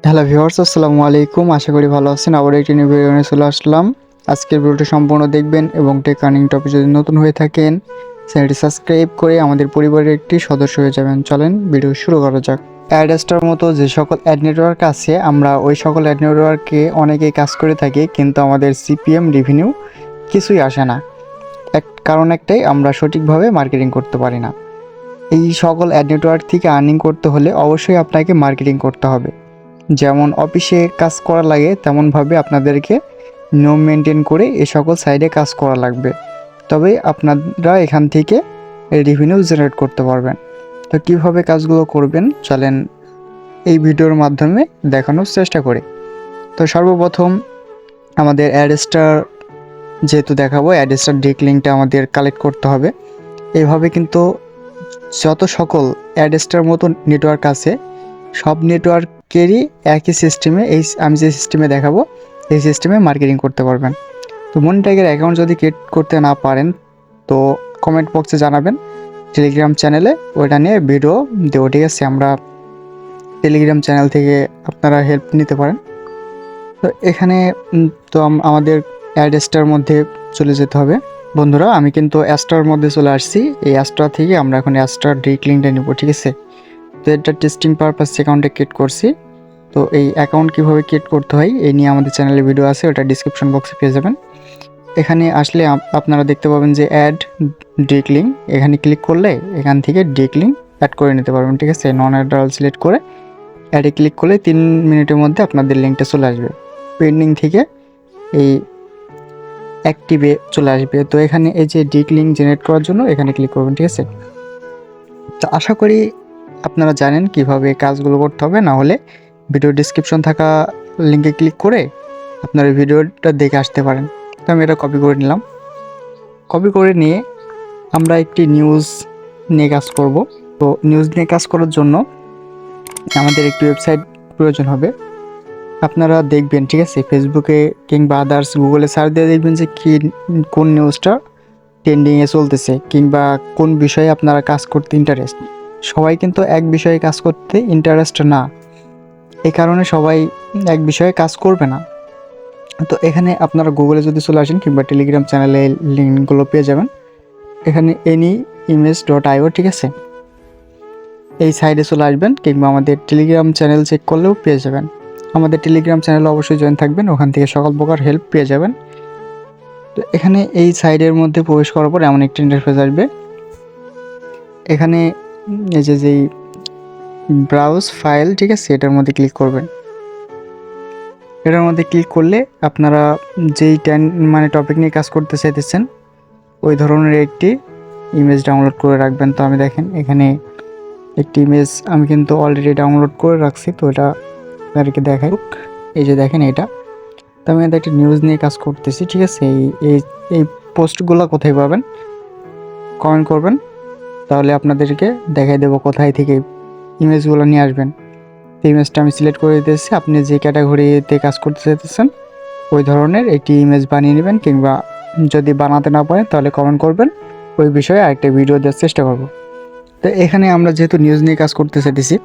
Hello viewers, আসসালামু আলাইকুম। আশা করি ভালো আছেন। আবার একটি নিউ ভিডিও নিয়ে চলে আসলাম। আজকের ভিডিওটি সম্পূর্ণ দেখবেন এবং টেক আর্নিং টপিক যদি নতুন হয়ে থাকেন চ্যানেলটি সাবস্ক্রাইব করে আমাদের পরিবারের একটি সদস্য হয়ে যাবেন। চলেন ভিডিও শুরু করা যাক। অ্যাডস্টার মতো যে সকল অ্যাড নেটওয়ার্ক আছে, আমরা ওই সকল অ্যাড নেটওয়ার্কে অনেকেই কাজ করে থাকি, কিন্তু আমাদের সিপিএম রেভিনিউ কিছুই আসে না। কারণ একটাই, আমরা সঠিকভাবে মার্কেটিং করতে পারি না। এই সকল অ্যাড নেটওয়ার্ক থেকে আর্নিং করতে হলে অবশ্যই আপনাকে মার্কেটিং করতে হবে। যেমন অফিসে কাজ করা লাগে, তেমনভাবে আপনাদেরকে নিয়ম মেনটেন করে এ সকল সাইডে কাজ করা লাগবে, তবে আপনারা এখান থেকে রেভিনিউ জেনারেট করতে পারবেন। তো কীভাবে কাজগুলো করবেন চলেন এই ভিডিওর মাধ্যমে দেখানোর চেষ্টা করি। তো সর্বপ্রথম আমাদের অ্যাডস্টার যেহেতু দেখাবো, অ্যাডস্টার ডিরেক্ট লিঙ্কটা আমাদের কালেক্ট করতে হবে। এইভাবে কিন্তু যত সকল অ্যাডস্টার মতো নেটওয়ার্ক আছে, সব নেটওয়ার্কেরই একই সিস্টেমে, আমি যে সিস্টেমে দেখাবো এই সিস্টেমে মার্কেটিং করতে পারবেন। তো মনিটাইজের অ্যাকাউন্ট যদি ক্রিয়েট করতে না পারেন তো কমেন্ট বক্সে জানাবেন, টেলিগ্রাম চ্যানেলে ওইটা নিয়ে ভিডিও দেবো, ঠিক আছে? আমরা টেলিগ্রাম চ্যানেল থেকে আপনারা হেল্প নিতে পারেন। তো এখানে তো আমাদের অ্যাডস্টার মধ্যে চলে যেতে হবে। বন্ধুরা, আমি কিন্তু অ্যাস্টার মধ্যে চলে আসছি। এই অ্যাস্টার থেকে আমরা এখন অ্যাস্টার ডিরেক্ট লিঙ্কটা নেব, ঠিক আছে? তো এটা টেস্টিং পারপাস অ্যাকাউন্টে ক্রিয়েট করছি। তো এই অ্যাকাউন্ট কীভাবে ক্রিয়েট করতে হয় এই নিয়ে আমাদের চ্যানেলে ভিডিও আছে, ওটা ডিসক্রিপশন বক্সে পেয়ে যাবেন। এখানে আসলে আপনারা দেখতে পাবেন যে অ্যাড ডিরেক্ট লিঙ্ক, এখানে ক্লিক করলে এখান থেকে ডিরেক্ট লিঙ্ক অ্যাড করে নিতে পারবেন, ঠিক আছে? নন অ্যাড অল সিলেক্ট করে অ্যাডে ক্লিক করলে 3 মিনিটের মধ্যে আপনাদের লিঙ্কটা চলে আসবে। পেন্ডিং থেকে এই অ্যাক্টিভে চলে আসবে। তো এখানে এই যে ডিরেক্ট লিঙ্ক জেনারেট করার জন্য এখানে ক্লিক করবেন, ঠিক আছে? তো আশা করি আপনারা জানেন কিভাবে কাজগুলো করতে হবে, না হলে ভিডিও ডিসক্রিপশন থাকা লিঙ্কে ক্লিক করে আপনারা ভিডিওটা দেখে আসতে পারেন। তো আমি এটা কপি করে নিলাম। কপি করে নিয়ে আমরা একটি নিউজ নিয়ে কাজ করব। তো নিউজ নিয়ে কাজ করার জন্য আমাদের একটি ওয়েবসাইট প্রয়োজন হবে। আপনারা দেখবেন, ঠিক আছে? ফেসবুকে কিংবা আদার্স গুগলে সার্চ দিয়ে দেখবেন যে কোন নিউজটা ট্রেন্ডিংয়ে চলতেছে, কিংবা কোন বিষয়ে আপনারা কাজ করতে ইন্টারেস্ট। সবাই কিন্তু এক বিষয়ে কাজ করতে ইন্টারেস্ট না, এই কারণে সবাই এক বিষয়ে কাজ করবে না। তো এখানে আপনারা গুগলে যদি চলে আসেন কিংবা টেলিগ্রাম চ্যানেলে লিঙ্কগুলো পেয়ে যাবেন। এখানে anyimage.io, ঠিক আছে? এই সাইডে চলে আসবেন, কিংবা আমাদের টেলিগ্রাম চ্যানেল চেক করলেও পেয়ে যাবেন। আমাদের টেলিগ্রাম চ্যানেলে অবশ্যই জয়েন থাকবেন, ওখান থেকে সকল প্রকার হেল্প পেয়ে যাবেন। তো এখানে এই সাইডের মধ্যে প্রবেশ করার পর এমন একটি ইন্টারফেস আসবে। এখানে এই যেই ব্রাউজ ফাইল, ঠিক আছে, এটার মধ্যে ক্লিক করবেন। এটার মধ্যে ক্লিক করলে আপনারা যেই টপিক নিয়ে কাজ করতে চাইতেছেন ওই ধরনের একটি ইমেজ ডাউনলোড করে রাখবেন। তো আমি দেখেন এখানে একটি ইমেজ আমি কিন্তু অলরেডি ডাউনলোড করে রাখছি, তো এটা আপনাদেরকে দেখাই। এই যে দেখেন এটা, তো আমি একটি নিউজ নিয়ে কাজ করতেছি, ঠিক আছে? এই পোস্টগুলো কোথায় পাবেন কমেন্ট করবেন, তাহলে আপনাদেরকে দেখাই দেবো কোথায় থেকে ইমেজগুলো নিয়ে আসবেন। এই ইমেজটা আমি সিলেক্ট করে দিতেছি। আপনি যে ক্যাটাগরিতে কাজ করতে চাইতেছেন ওই ধরনের একটি ইমেজ বানিয়ে নেবেন, কিংবা যদি বানাতে না পারেন তাহলে কমেন্ট করবেন, ওই বিষয়ে আরেকটা ভিডিও দেওয়ার চেষ্টা করব। তো এখানে আমরা যেহেতু নিউজ নিয়ে কাজ করতে চাইতেছি,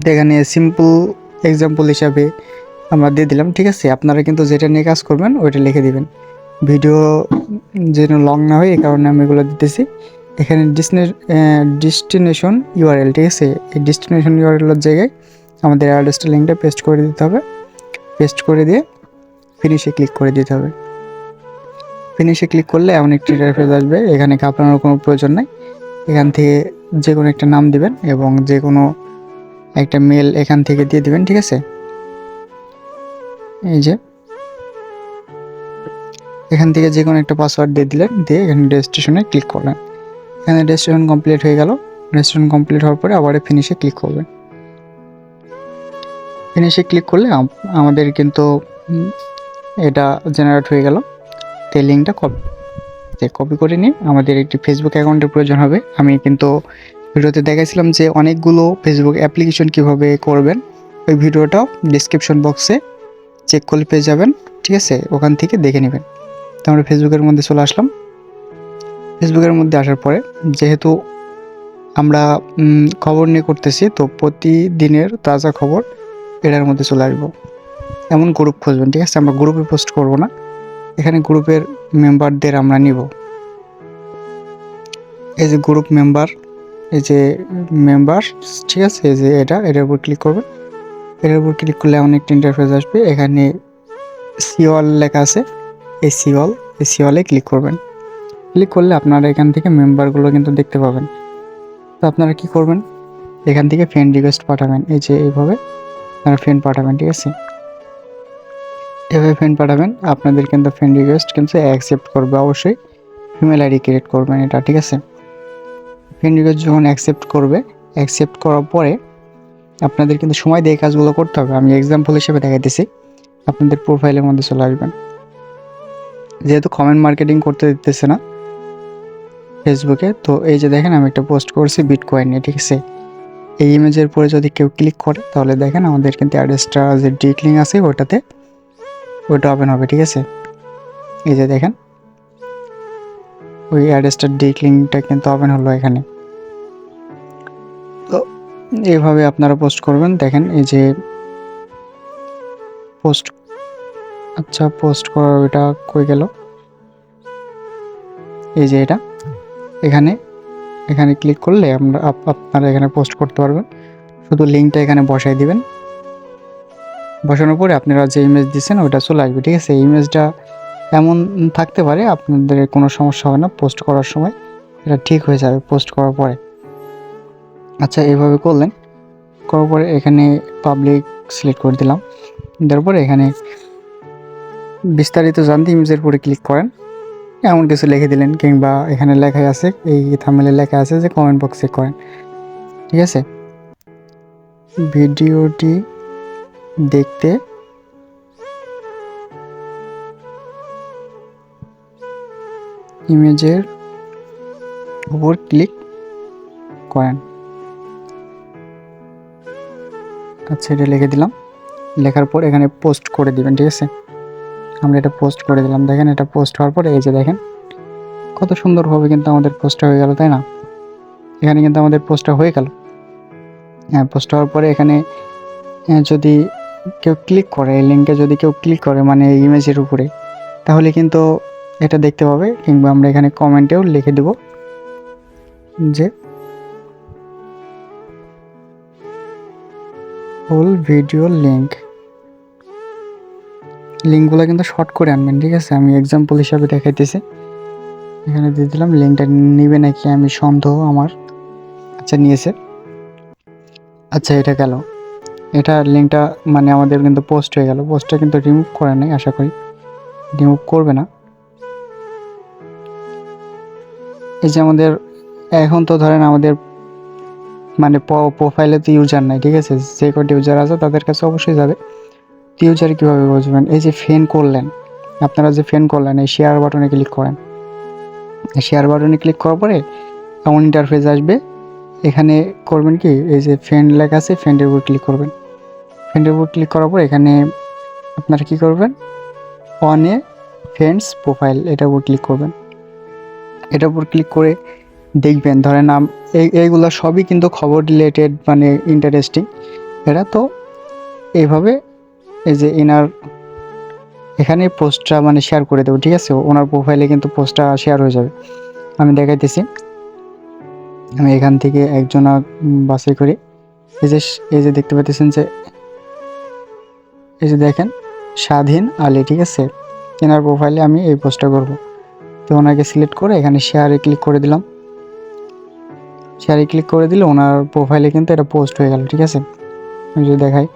তো এখানে সিম্পল এক্সাম্পল হিসাবে আমরা দিয়ে দিলাম, ঠিক আছে? আপনারা কিন্তু যেটা নিয়ে কাজ করবেন ওইটা লিখে দিবেন, ভিডিও যেন লং না হয় এই কারণে আমি এগুলো দিতেছি। এখানে ডেস্টিনেশন ইউআরএল, ঠিক আছে? এই ডেস্টিনেশন ইউআরএলের জায়গায় আমাদের অ্যাড্রেসটা লিঙ্কটা পেস্ট করে দিতে হবে। পেস্ট করে দিয়ে ফিনিশে ক্লিক করে দিতে হবে। ফিনিশে ক্লিক করলে এমন একটি ইন্টারফেস আসবে। এখানে আপনার কোনো প্রয়োজন নাই, এখান থেকে যে কোনো একটা নাম দিবেন এবং যে কোনো একটা মেল এখান থেকে দিয়ে দিবেন, ঠিক আছে? এই যে এখান থেকে যে কোনো একটা পাসওয়ার্ড দিয়ে দিলেন, দিয়ে এখানে রেজিস্ট্রেশনে ক্লিক করলেন। এখানে রেজিস্ট্রেশন কমপ্লিট হয়ে গেল। রেজিস্ট্রেশন কমপ্লিট হওয়ার পরে আবার ফিনিশে ক্লিক করবেন। ফিনিশে ক্লিক করলে আমাদের কিন্তু এটা জেনারেট হয়ে গেল। এই লিঙ্কটা কপি করে নিয়ে আমাদের একটি ফেসবুক অ্যাকাউন্টের প্রয়োজন হবে। আমি কিন্তু ভিডিওতে দেখাইছিলাম যে অনেকগুলো ফেসবুক অ্যাপ্লিকেশন কিভাবে করবেন, ওই ভিডিওটাও ডিসক্রিপশন বক্সে চেক করলে পেয়ে যাবেন, ঠিক আছে? ওখান থেকে দেখে নেবেন। তো আমরা ফেসবুকের মধ্যে চলে আসলাম। ফেসবুকের মধ্যে আসার পরে যেহেতু আমরা খবর নিয়ে করতেছি, তো প্রতিদিনের তাজা খবর এটার মধ্যে চলে আসবো। এমন গ্রুপ খুঁজবেন, ঠিক আছে? আমরা গ্রুপে পোস্ট করব না, এখানে গ্রুপের মেম্বারদের আমরা নিব। এই যে গ্রুপ মেম্বার, এই যে মেম্বার, ঠিক আছে? এই যে এটার উপর ক্লিক করবেন। এটার উপর ক্লিক করলে এমন একটা ইন্টারফেস আসবে, এখানে সিওয়াল লেখা আছে, এই সিওয়ালে ক্লিক করবেন। ক্লিক করলে আপনারা এখান থেকে মেম্বারগুলো কিন্তু দেখতে পাবেন। তো আপনারা কি করবেন, এখান থেকে ফ্রেন্ড রিকোয়েস্ট পাঠাবেন। এই যে এইভাবে আপনারা ফ্রেন্ড পাঠাবেন, ঠিক আছে? এভাবে ফ্রেন্ড পাঠাবেন, আপনাদের কিন্তু ফ্রেন্ড রিকোয়েস্ট কিন্তু অ্যাকসেপ্ট করবে। অবশ্যই ইমেল আইডি ক্রিয়েট করবেন এটা, ঠিক আছে? ফ্রেন্ড রিকোয়েস্ট যখন অ্যাকসেপ্ট করবে, অ্যাকসেপ্ট করার পরে আপনাদের কিন্তু সময় দিয়ে কাজগুলো করতে হবে। আমি এক্সাম্পল হিসেবে দেখাইতেছি, আপনাদের প্রোফাইলের মধ্যে চলে আসবেন। যেহেতু কমেন্ট মার্কেটিং করতে দিতেছে না ফেসবুকে, তো এই যে দেখেন আমি একটা পোস্ট করছি বিটকয়েন নিয়ে, ঠিক আছে? এই ইমেজের পরে যদি কেউ ক্লিক করে তাহলে দেখেন আমাদের কিন্তু অ্যাড্রেসটা যে ডিরেক্ট লিঙ্ক আছে ওটা ওপেন হবে, ঠিক আছে? এই যে দেখেন ওই অ্যাড্রেসটার ডিরেক্ট লিঙ্কটা কিন্তু ওপেন হলো এখানে। তো এইভাবে আপনারা পোস্ট করবেন। দেখেন এই যে পোস্ট, আচ্ছা পোস্ট করার ওইটা কই গেল, এই যে এটা এখানে ক্লিক করলে আপনারা এখানে পোস্ট করতে পারবেন। শুধু লিঙ্কটা এখানে বসাই দিবেন, বসানোর পরে আপনারা যে ইমেজ দিচ্ছেন ওটা চলে আসবে, ঠিক আছে? এই ইমেজটা এমন থাকতে পারে, আপনাদের কোনো সমস্যা হবে না পোস্ট করার সময়, এটা ঠিক হয়ে যাবে পোস্ট করার পরে। আচ্ছা এইভাবে করলেন, করার পরে এখানে পাবলিক সিলেক্ট করে দিলাম, দেওয়ার পরে এখানে বিস্তারিত জানতে ইমেজের পরে ক্লিক করেন, এমন কিছু লিখে দিলেন, কিংবা এখানে লেখাই আছে, এই থাম্বনেলে লেখা আছে যে কমেন্ট বক্স চেক করেন, ঠিক আছে? ভিডিওটি দেখতে ইমেজের উপর ক্লিক করেন। আচ্ছা এটা লিখে দিলাম, লেখার পর এখানে পোস্ট করে দিবেন, ঠিক আছে? আমরা এটা পোস্ট করে দিলাম। দেখেন এটা পোস্ট হওয়ার পরে এই যে দেখেন কত সুন্দরভাবে কিন্তু আমাদের পোস্টটা হয়ে গেল, তাই না? এখানে কিন্তু আমাদের পোস্টটা হয়ে গেল। হ্যাঁ, পোস্ট হওয়ার পরে এখানে যদি কেউ ক্লিক করে, এই লিঙ্কে যদি কেউ ক্লিক করে মানে এই ইমেজের উপরে, তাহলে কিন্তু এটা দেখতে পাবে। কিংবা আমরা এখানে কমেন্টেও লিখে দেব যে ফুল ভিডিও লিঙ্কগুলো কিন্তু শর্ট করে আনবেন, ঠিক আছে? আমি এক্সাম্পল হিসাবে দেখাইতেছি, এখানে দিয়ে দিলাম। লিঙ্কটা নিবে নাকি আমি সন্দেহ আমার। আচ্ছা নিয়েছে। আচ্ছা এটা গেল, এটা লিঙ্কটা মানে আমাদের কিন্তু পোস্ট হয়ে গেল। পোস্টটা কিন্তু রিমুভ করে নাই, আশা করি রিমুভ করবে না। এই যে আমাদের এখন তো ধরেন আমাদের মানে প্রোফাইলে তো ইউজার নাই, ঠিক আছে? যে কটা ইউজার আছে তাদের কাছে অবশ্যই যাবে। তো ইউজার কীভাবে বুঝবেন, এই যে ফ্রেন্ড করলেন, আপনারা যে ফ্রেন্ড করলেন, এই শেয়ার বাটনে ক্লিক করেন। শেয়ার বাটনে ক্লিক করার পরে এমন ইন্টারফেস আসবে, এখানে করবেন কি, এই যে ফ্রেন্ড লেখা আছে ফ্রেন্ডের উপর ক্লিক করবেন। ফ্রেন্ডের উপর ক্লিক করার পর এখানে আপনারা কী করবেন, অন এ ফ্রেন্ডস প্রোফাইল, এটার উপর ক্লিক করবেন। এটার উপর ক্লিক করে দেখবেন, ধরেন এইগুলো সবই কিন্তু খবর রিলেটেড, মানে ইন্টারেস্টিং এটা। তো এইভাবে এই যে এখানে পোস্টটা মানে শেয়ার করে দেবো, ঠিক আছে? ওনার প্রোফাইলে কিন্তু পোস্টটা শেয়ার হয়ে যাবে। আমি দেখাইতেছি, আমি এখান থেকে একজনা বাছাই করি। এই যে দেখতে পাচ্ছেন যে এই যে দেখেন স্বাধীন আলী, ঠিক আছে? এনার প্রোফাইলে আমি এই পোস্টটা করব। তো ওনাকে সিলেক্ট করে এখানে শেয়ারে ক্লিক করে দিলাম। শেয়ারে ক্লিক করে দিলে ওনার প্রোফাইলে কিন্তু এটা পোস্ট হয়ে গেল, ঠিক আছে? আমি যদি দেখাই,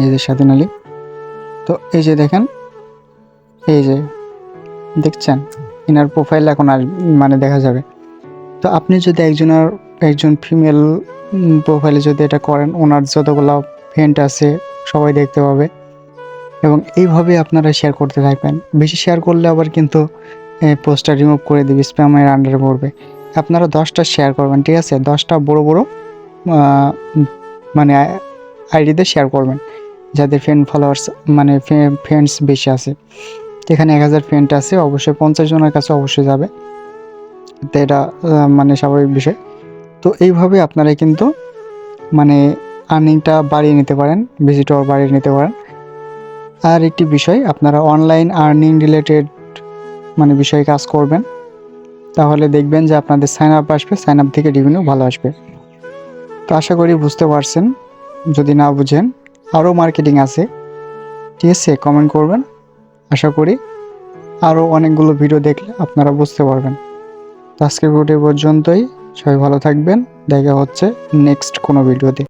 এই যে স্বাধীন আলী, তো এই যে দেখেন, এই যে দেখছেন এনার প্রোফাইল এখন আর মানে দেখা যাবে। তো আপনি যদি একজন ফিমেল প্রোফাইলে যদি এটা করেন, ওনার যতগুলো ফ্রেন্ড আছে সবাই দেখতে পাবে। এবং এইভাবে আপনারা শেয়ার করতে থাকবেন। বেশি শেয়ার করলে আবার কিন্তু পোস্টটা রিমুভ করে দেবে, স্প্যামের আন্ডারে পড়বে। আপনারা 10টা শেয়ার করবেন, ঠিক আছে? 10টা বড় মানে আইডিতে শেয়ার করবেন, যাদের ফলোয়ার্স মানে ফ্রেন্ডস বেশি আছে। এখানে 1000 ফ্রেন্ড আছে, অবশ্যই 50 জনের কাছে অবশ্যই যাবে। তো এটা মানে স্বাভাবিক বিষয়। তো এইভাবে আপনারা কিন্তু মানে আর্নিংটা বাড়িয়ে নিতে পারেন, ভিজিটর বাড়িয়ে নিতে পারেন। আর একটি বিষয়, আপনারা অনলাইন আর্নিং রিলেটেড বিষয়ে কাজ করবেন, তাহলে দেখবেন যে আপনাদের সাইন আপ আসবে, সাইন আপ থেকে রেভিনিউ ভালো আসবে। তো আশা করি বুঝতে পারছেন। যদি না বুঝেন, আরও মার্কেটিং আছে, ঠিক আছে, কমেন্ট করবেন। আশা করি আরও অনেকগুলো ভিডিও দেখলে আপনারা বুঝতে পারবেন। তো আজকের ভিডিও পর্যন্তই। সবাই ভালো থাকবেন। দেখা হচ্ছে নেক্সট কোনো ভিডিওতে।